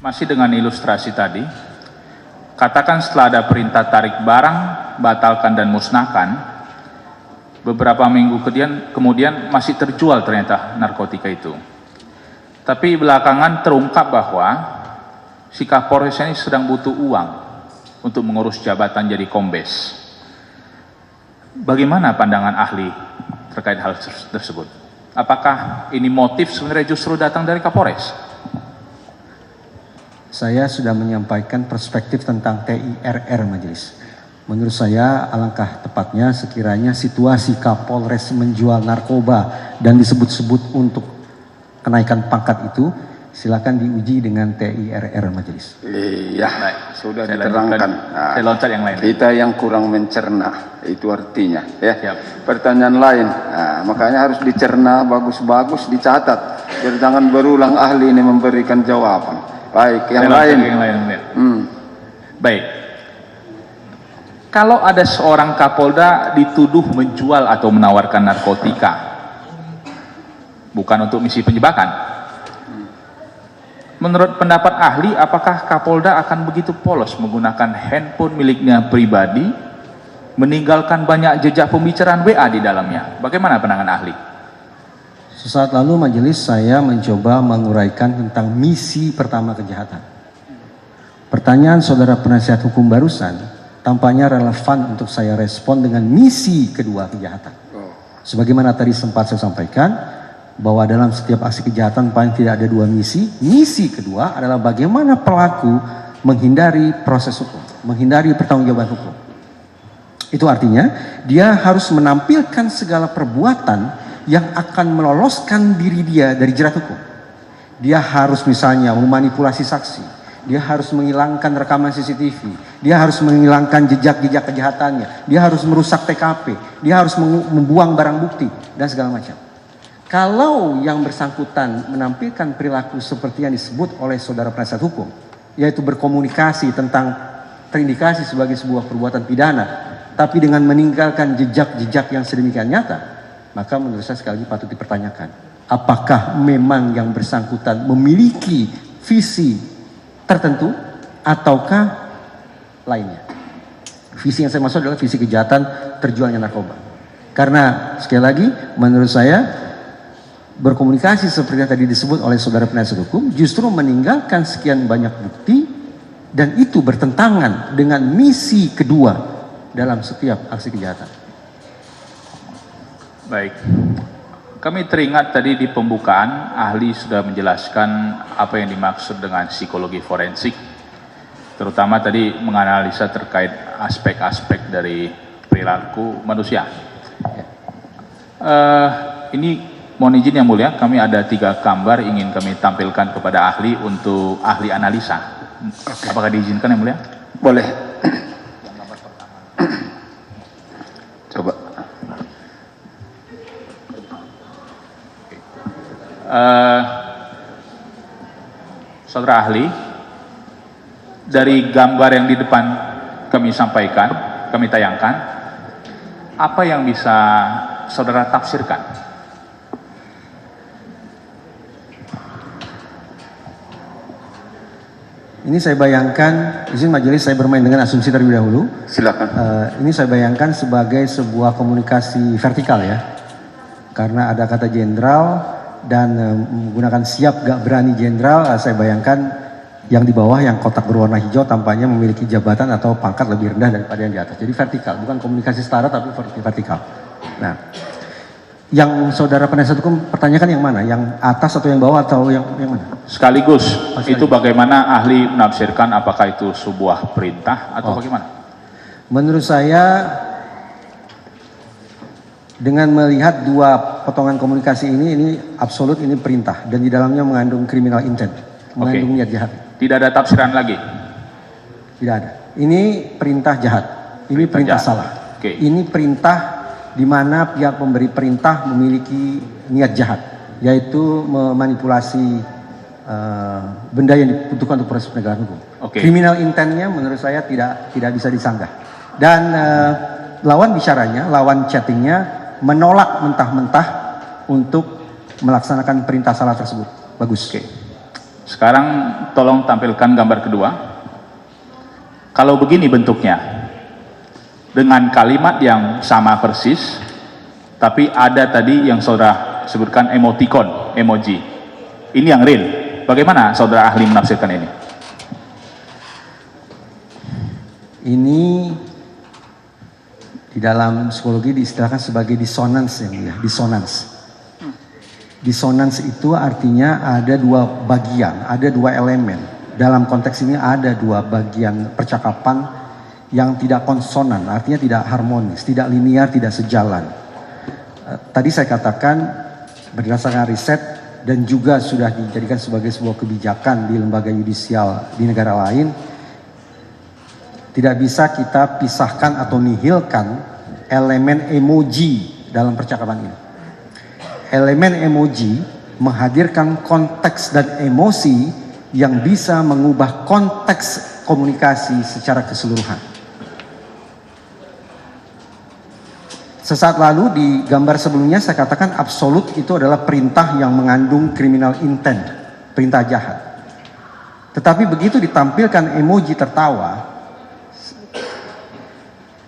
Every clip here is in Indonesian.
Masih dengan ilustrasi tadi, katakan setelah ada perintah tarik barang, batalkan dan musnahkan, beberapa minggu kemudian masih terjual ternyata narkotika itu. Tapi belakangan terungkap bahwa si Kapolres ini sedang butuh uang untuk mengurus jabatan jadi kombes. Bagaimana pandangan ahli terkait hal tersebut? Apakah ini motif sebenarnya justru datang dari Kapolres? Saya sudah menyampaikan perspektif tentang TIRR Majelis. Menurut saya alangkah tepatnya sekiranya situasi Kapolres menjual narkoba dan disebut-sebut untuk kenaikan pangkat itu, silakan diuji dengan TIRR Majelis. Iya, sudah Saya diterangkan. saya loncat yang lain. Kita yang kurang mencerna, itu artinya. Ya. Siap. Pertanyaan lain, makanya harus dicerna bagus-bagus, dicatat. Biar jangan berulang ahli ini memberikan jawaban. Baik, yang lain. Baik. Kalau ada seorang Kapolda dituduh menjual atau menawarkan narkotika, bukan untuk misi penjebakan. Menurut pendapat ahli, apakah Kapolda akan begitu polos menggunakan handphone miliknya pribadi, meninggalkan banyak jejak pembicaraan WA di dalamnya? Bagaimana pandangan ahli? Sesaat lalu majelis saya mencoba menguraikan tentang misi pertama kejahatan. Pertanyaan saudara penasihat hukum barusan tampaknya relevan untuk saya respon dengan misi kedua kejahatan. Sebagaimana tadi sempat saya sampaikan bahwa dalam setiap aksi kejahatan paling tidak ada dua misi. Misi kedua adalah bagaimana pelaku menghindari proses hukum, menghindari pertanggungjawaban hukum. Itu artinya dia harus menampilkan segala perbuatan yang akan meloloskan diri dia dari jerat hukum. Dia harus misalnya memanipulasi saksi, dia harus menghilangkan rekaman CCTV, dia harus menghilangkan jejak-jejak kejahatannya, dia harus merusak TKP, dia harus membuang barang bukti, dan segala macam. Kalau yang bersangkutan menampilkan perilaku seperti yang disebut oleh saudara penasihat hukum, yaitu berkomunikasi tentang terindikasi sebagai sebuah perbuatan pidana, tapi dengan meninggalkan jejak-jejak yang sedemikian nyata, maka menurut saya sekali lagi patut dipertanyakan, apakah memang yang bersangkutan memiliki visi tertentu ataukah lainnya. Visi yang saya maksud adalah visi kejahatan terjualnya narkoba. Karena sekali lagi menurut saya berkomunikasi seperti yang tadi disebut oleh saudara penasihat hukum justru meninggalkan sekian banyak bukti dan itu bertentangan dengan misi kedua dalam setiap aksi kejahatan. Baik, kami teringat tadi di pembukaan ahli sudah menjelaskan apa yang dimaksud dengan psikologi forensik, terutama tadi menganalisa terkait aspek-aspek dari perilaku manusia. Ini mohon izin yang mulia, kami ada 3 gambar ingin kami tampilkan kepada ahli untuk ahli analisa. Apakah diizinkan yang mulia? Boleh. Coba. Saudara ahli, dari gambar yang di depan kami sampaikan, kami tayangkan, apa yang bisa saudara tafsirkan? Ini saya bayangkan, izin majelis saya bermain dengan asumsi terlebih dahulu. Silakan. Ini saya bayangkan sebagai sebuah komunikasi vertikal ya, karena ada kata jenderal dan menggunakan siap gak berani jenderal. Saya bayangkan yang di bawah yang kotak berwarna hijau tampaknya memiliki jabatan atau pangkat lebih rendah daripada yang di atas. Jadi vertikal, bukan komunikasi setara tapi vertikal. Nah, yang saudara penasihat hukum pertanyakan yang mana? Yang atas atau yang bawah atau yang mana? Sekaligus, itu bagaimana ahli menafsirkan, apakah itu sebuah perintah atau bagaimana? Menurut saya dengan melihat dua potongan komunikasi ini absolut ini perintah dan di dalamnya mengandung criminal intent, mengandung niat jahat. Tidak ada tafsiran lagi? Tidak ada. Ini perintah jahat, ini perintah salah. Ini perintah di mana pihak pemberi perintah memiliki niat jahat, yaitu memanipulasi benda yang dibutuhkan untuk proses penegakan hukum. Criminal intentnya menurut saya tidak bisa disanggah. Dan lawan bicaranya, lawan chattingnya menolak mentah-mentah untuk melaksanakan perintah salah tersebut. Bagus. Sekarang tolong tampilkan gambar kedua. Kalau begini bentuknya, dengan kalimat yang sama persis, tapi ada tadi yang saudara sebutkan emoticon, emoji. Ini yang real. Bagaimana saudara ahli menafsirkan ini? Ini di dalam psikologi diistilahkan sebagai disonans, yang mulia, disonans. Disonans itu artinya ada dua bagian, ada dua elemen. Dalam konteks ini ada dua bagian percakapan yang tidak konsonan, artinya tidak harmonis, tidak linear, tidak sejalan. Tadi saya katakan berdasarkan riset dan juga sudah dijadikan sebagai sebuah kebijakan di lembaga yudisial di negara lain, tidak bisa kita pisahkan atau nihilkan elemen emoji dalam percakapan ini. Elemen emoji menghadirkan konteks dan emosi yang bisa mengubah konteks komunikasi secara keseluruhan. Sesaat lalu di gambar sebelumnya saya katakan absolut itu adalah perintah yang mengandung criminal intent, perintah jahat. Tetapi begitu ditampilkan emoji tertawa,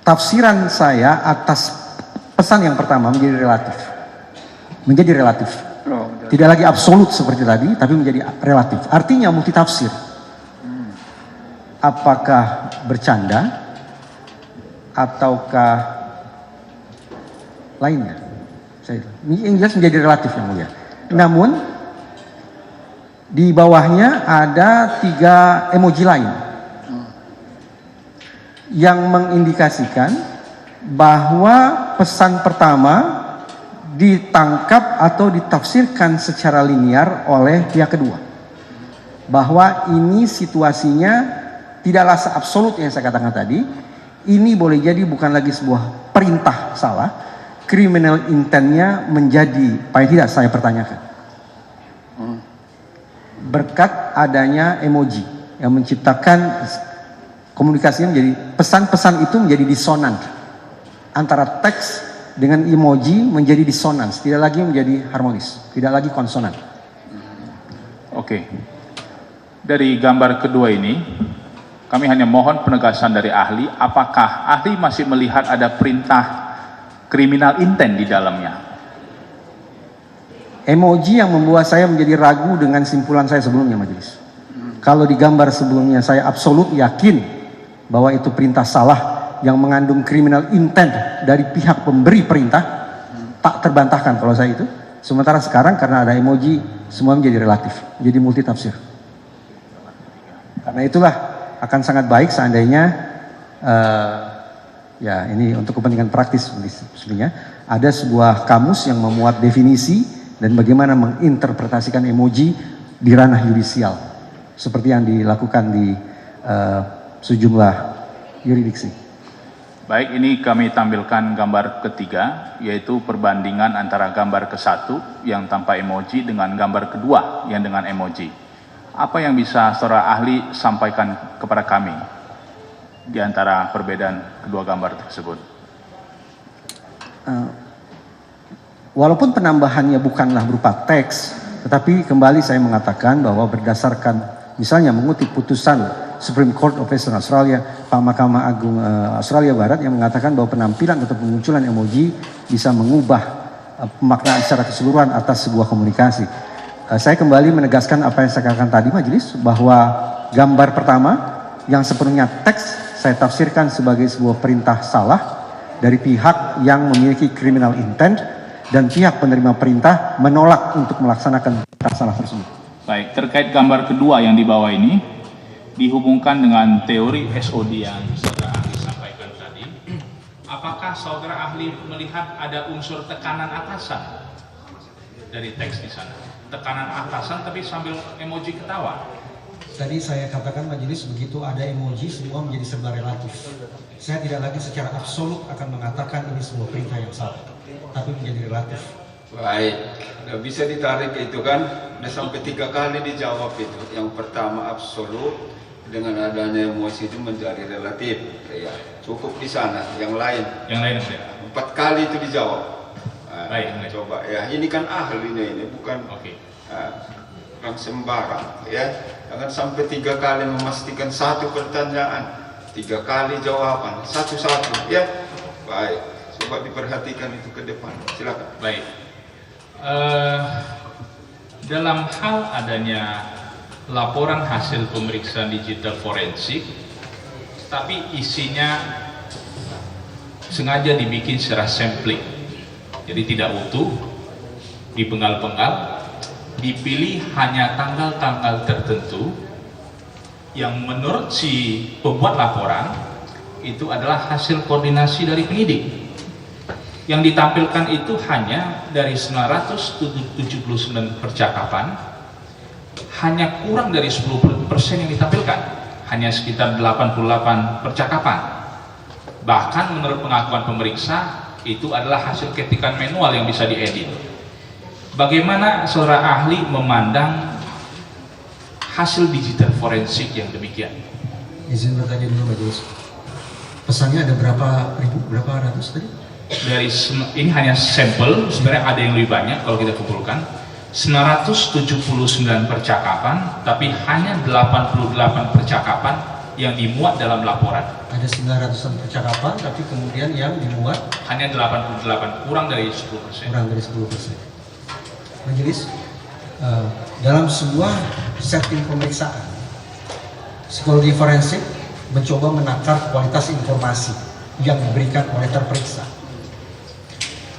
tafsiran saya atas pesan yang pertama menjadi relatif. Menjadi relatif. Tidak lagi absolut seperti tadi, tapi menjadi relatif. Artinya multitafsir. Apakah bercanda ataukah lainnya? Yang jelas menjadi relatif yang mulia. Namun di bawahnya ada 3 emoji lain yang mengindikasikan bahwa pesan pertama ditangkap atau ditafsirkan secara linear oleh pihak kedua. Bahwa ini situasinya tidaklah seabsolut yang saya katakan tadi. Ini boleh jadi bukan lagi sebuah perintah salah. Criminal intentnya menjadi, paling tidak saya pertanyakan. Berkat adanya emoji yang menciptakan komunikasinya menjadi, pesan-pesan itu menjadi disonan. Antara teks dengan emoji menjadi disonans, tidak lagi menjadi harmonis, tidak lagi konsonan. Oke. Dari gambar kedua ini, kami hanya mohon penegasan dari ahli, apakah ahli masih melihat ada perintah criminal intent di dalamnya? Emoji yang membuat saya menjadi ragu dengan simpulan saya sebelumnya, majelis. Kalau di gambar sebelumnya saya absolut yakin bahwa itu perintah salah yang mengandung criminal intent dari pihak pemberi perintah, tak terbantahkan kalau saya itu. Sementara sekarang karena ada emoji, semua menjadi relatif, menjadi multitafsir. Karena itulah akan sangat baik seandainya, ya ini untuk kepentingan praktis sebenarnya, ada sebuah kamus yang memuat definisi dan bagaimana menginterpretasikan emoji di ranah yudisial, seperti yang dilakukan di sejumlah yurisdiksi. Baik, ini kami tampilkan gambar ketiga, yaitu perbandingan antara gambar ke-1 yang tanpa emoji dengan gambar kedua yang dengan emoji. Apa yang bisa saudara ahli sampaikan kepada kami di antara perbedaan kedua gambar tersebut? Walaupun penambahannya bukanlah berupa teks, tetapi kembali saya mengatakan bahwa berdasarkan misalnya mengutip putusan Supreme Court of Western Australia, Pak Mahkamah Agung Australia Barat yang mengatakan bahwa penampilan atau pemunculan emoji bisa mengubah pemaknaan secara keseluruhan atas sebuah komunikasi. Saya kembali menegaskan apa yang saya katakan tadi majelis, bahwa gambar pertama yang sepenuhnya teks saya tafsirkan sebagai sebuah perintah salah dari pihak yang memiliki criminal intent dan pihak penerima perintah menolak untuk melaksanakan perintah salah tersebut. Baik, terkait gambar kedua yang di bawah ini, dihubungkan dengan teori SOD yang saudara ahli sampaikan tadi, apakah saudara ahli melihat ada unsur tekanan atasan dari teks di sana? Tekanan atasan tapi sambil emoji ketawa. Tadi saya katakan majelis, begitu ada emoji semua menjadi serba relatif. Saya tidak lagi secara absolut akan mengatakan ini sebuah perintah yang salah, tapi menjadi relatif. Baik, nggak bisa ditarik itu kan, udah sampai 3 kali dijawab itu. Yang pertama absolut, dengan adanya emosi itu menjadi relatif. Ya, cukup di sana. Yang lain Ya. 4 kali itu dijawab. Baik. Coba ya, ini kan ahlinya ini bukan. Oke. orang sembarang, ya. Jangan sampai 3 kali memastikan satu pertanyaan, 3 kali jawaban, satu-satu, ya. Baik, coba diperhatikan itu ke depan. Silakan. Baik. Dalam hal adanya laporan hasil pemeriksaan digital forensik, tapi isinya sengaja dibikin secara sampling, jadi tidak utuh, dipenggal-penggal, dipilih hanya tanggal-tanggal tertentu yang menurut si pembuat laporan itu adalah hasil koordinasi dari penyidik. Yang ditampilkan itu hanya dari 979 percakapan, hanya kurang dari 10% yang ditampilkan, hanya sekitar 88 percakapan. Bahkan menurut pengakuan pemeriksa itu adalah hasil ketikan manual yang bisa diedit. Bagaimana saudara ahli memandang hasil digital forensik yang demikian? Izin bertanya dulu majelis. Pesannya ada berapa ribu, berapa ratus tadi? Ini hanya sampel, sebenarnya ada yang lebih banyak kalau kita kumpulkan. 979 percakapan, tapi hanya 88 percakapan yang dimuat dalam laporan. Ada 900-an percakapan, tapi kemudian yang dimuat hanya 88, kurang dari 10%. Kurang dari 10%. Majelis, dalam sebuah setting pemeriksaan, psikologi forensik mencoba menakar kualitas informasi yang diberikan oleh terperiksa.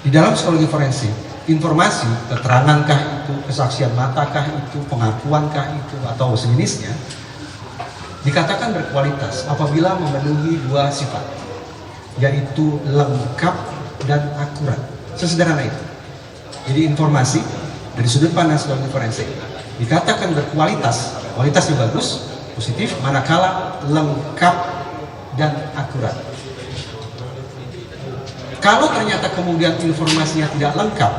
Di dalam psikologi forensik, informasi, keterangankah itu, kesaksian matakah itu, pengakuankah itu, atau sejenisnya, dikatakan berkualitas apabila memenuhi 2 sifat, yaitu lengkap dan akurat. Sesederhana itu. Jadi informasi dari sudut pandang psikologi forensik dikatakan berkualitas, kualitasnya bagus, positif, manakala lengkap dan akurat. Kalau ternyata kemudian informasinya tidak lengkap,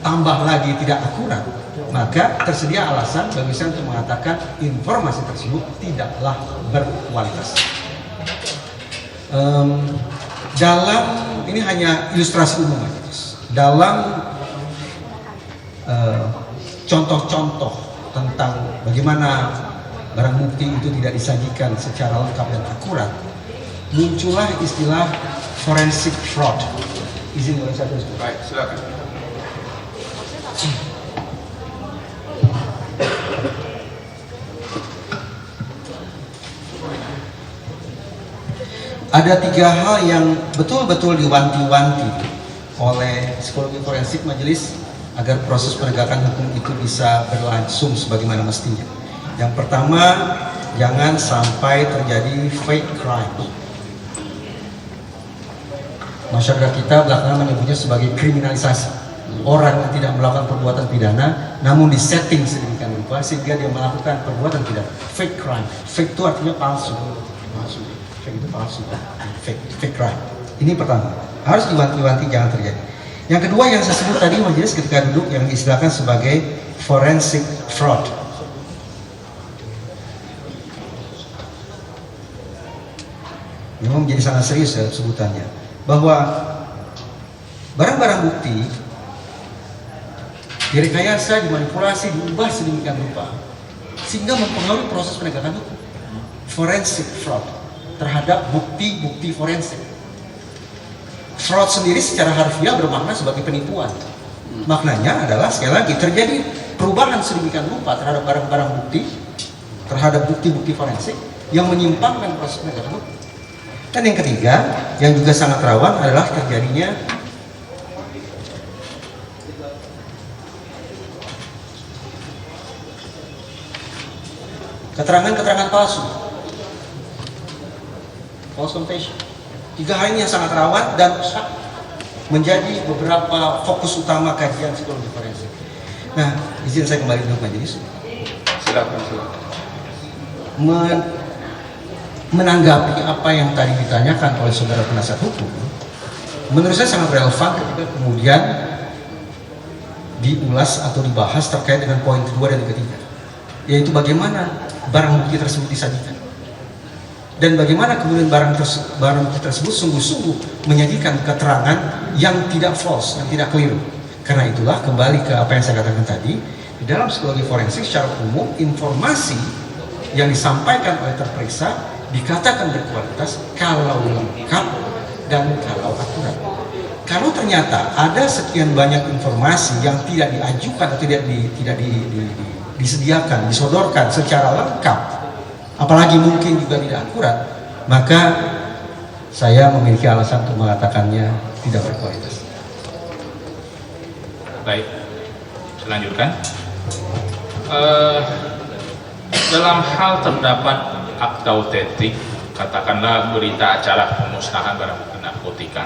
tambah lagi tidak akurat, maka tersedia alasan bagi saya untuk mengatakan informasi tersebut tidaklah berkualitas. Dalam ini hanya ilustrasi umum aja. Dalam contoh-contoh tentang bagaimana barang bukti itu tidak disajikan secara lengkap dan akurat, muncullah istilah forensic fraud. Izin oleh saya terus. Baik, silakan. Ada 3 hal yang betul-betul diwanti-wanti oleh psikologi forensik majelis agar proses penegakan hukum itu bisa berlangsung sebagaimana mestinya. Yang pertama, jangan sampai terjadi fake crime. Masyarakat kita belakangan menyebutnya sebagai kriminalisasi. Orang yang tidak melakukan perbuatan pidana namun disetting sedemikian rupa sehingga dia melakukan perbuatan pidana. Fake crime. Fake itu artinya palsu. Fake itu palsu. Fake crime. Ini pertama. Harus diwanti-wanti jangan terjadi. Yang kedua yang saya sebut tadi majelis ketika duduk yang diistilahkan sebagai forensic fraud. Memang menjadi sangat serius ya sebutannya. Bahwa barang-barang bukti direkayasa, dimanipulasi, diubah sedemikian rupa sehingga mempengaruhi proses penegakan hukum. Forensic fraud terhadap bukti-bukti forensik. Fraud sendiri secara harfiah bermakna sebagai penipuan. Maknanya adalah sekali lagi terjadi perubahan sedemikian rupa terhadap barang-barang bukti, terhadap bukti-bukti forensik yang menyimpangkan proses penegakan hukum. Dan yang ketiga, yang juga sangat rawan adalah terjadinya keterangan-keterangan palsu, false confession. 3 hal ini yang sangat rawan dan menjadi beberapa fokus utama kajian psikologi forensik. Nah, izin saya kembali duduk majelis. Silakan. Menanggapi apa yang tadi ditanyakan oleh saudara penasihat hukum, menurut saya sangat relevan ketika kemudian diulas atau dibahas terkait dengan poin kedua dan ketiga, yaitu bagaimana barang bukti tersebut disajikan dan bagaimana kemudian barang bukti tersebut sungguh-sungguh menyajikan keterangan yang tidak false, yang tidak keliru. Karena itulah kembali ke apa yang saya katakan tadi, Di dalam psikologi forensik secara umum, informasi yang disampaikan oleh terperiksa dikatakan berkualitas kalau lengkap dan kalau akurat. Kalau ternyata ada sekian banyak informasi yang tidak diajukan atau tidak disediakan, disodorkan secara lengkap, apalagi mungkin juga tidak akurat, maka saya memiliki alasan untuk mengatakannya tidak berkualitas. Baik, selanjutkan. Dalam hal terdapat akta autentik, katakanlah berita acara pemusnahan barang bukti narkotika.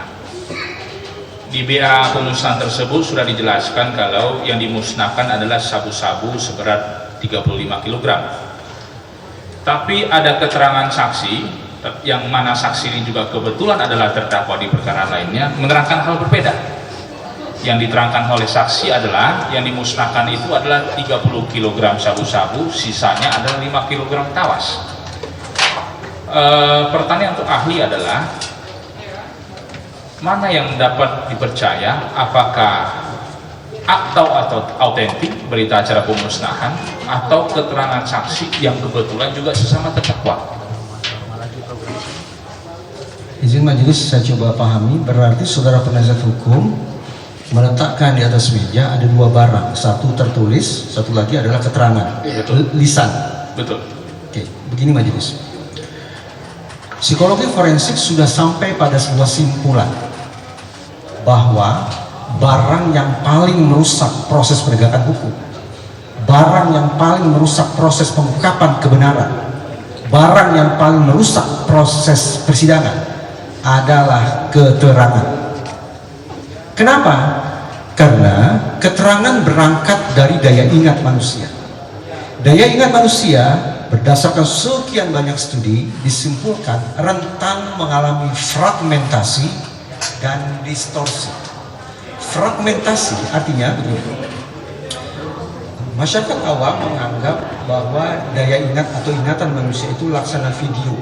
Di BA pemusnahan tersebut sudah dijelaskan kalau yang dimusnahkan adalah sabu-sabu seberat 35 kg. Tapi ada keterangan saksi, yang mana saksi ini juga kebetulan adalah terdakwa di perkara lainnya, menerangkan hal berbeda. Yang diterangkan oleh saksi adalah yang dimusnahkan itu adalah 30 kg sabu-sabu, sisanya adalah 5 kg tawas. Pertanyaan untuk ahli adalah mana yang dapat dipercaya, apakah akta atau autentik berita acara pemusnahan atau keterangan saksi yang kebetulan juga sesama terdakwa? Izin majelis saya coba pahami, berarti saudara penasihat hukum meletakkan di atas meja ada dua barang, satu tertulis, satu lagi adalah keterangan, lisan. Betul. Oke, begini majelis. Psikologi forensik sudah sampai pada sebuah simpulan bahwa barang yang paling merusak proses penegakan hukum, barang yang paling merusak proses pengungkapan kebenaran, barang yang paling merusak proses persidangan adalah keterangan. Kenapa? Karena keterangan berangkat dari daya ingat manusia. Daya ingat manusia berdasarkan sekian banyak studi disimpulkan rentan mengalami fragmentasi dan distorsi. Fragmentasi artinya begini. Masyarakat awam menganggap bahwa daya ingat atau ingatan manusia itu laksana video.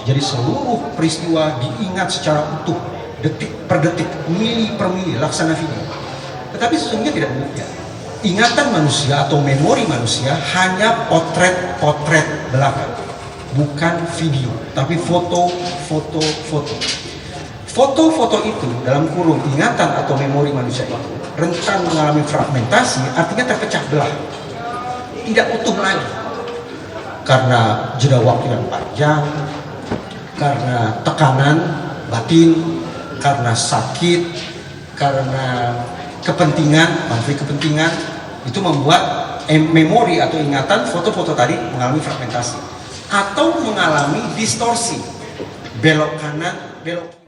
Jadi seluruh peristiwa diingat secara utuh, detik per detik, mili per mili, laksana video. Tetapi sesungguhnya tidak demikian. Ingatan manusia atau memori manusia hanya potret belakang, bukan video, tapi foto. Foto itu dalam kurung ingatan atau memori manusia itu rentan mengalami fragmentasi, artinya terpecah belah, tidak utuh lagi karena jeda waktu yang panjang, karena tekanan batin, karena sakit, karena kepentingan, konflik kepentingan, itu membuat memori atau ingatan foto-foto tadi mengalami fragmentasi atau mengalami distorsi, belok kanan, belok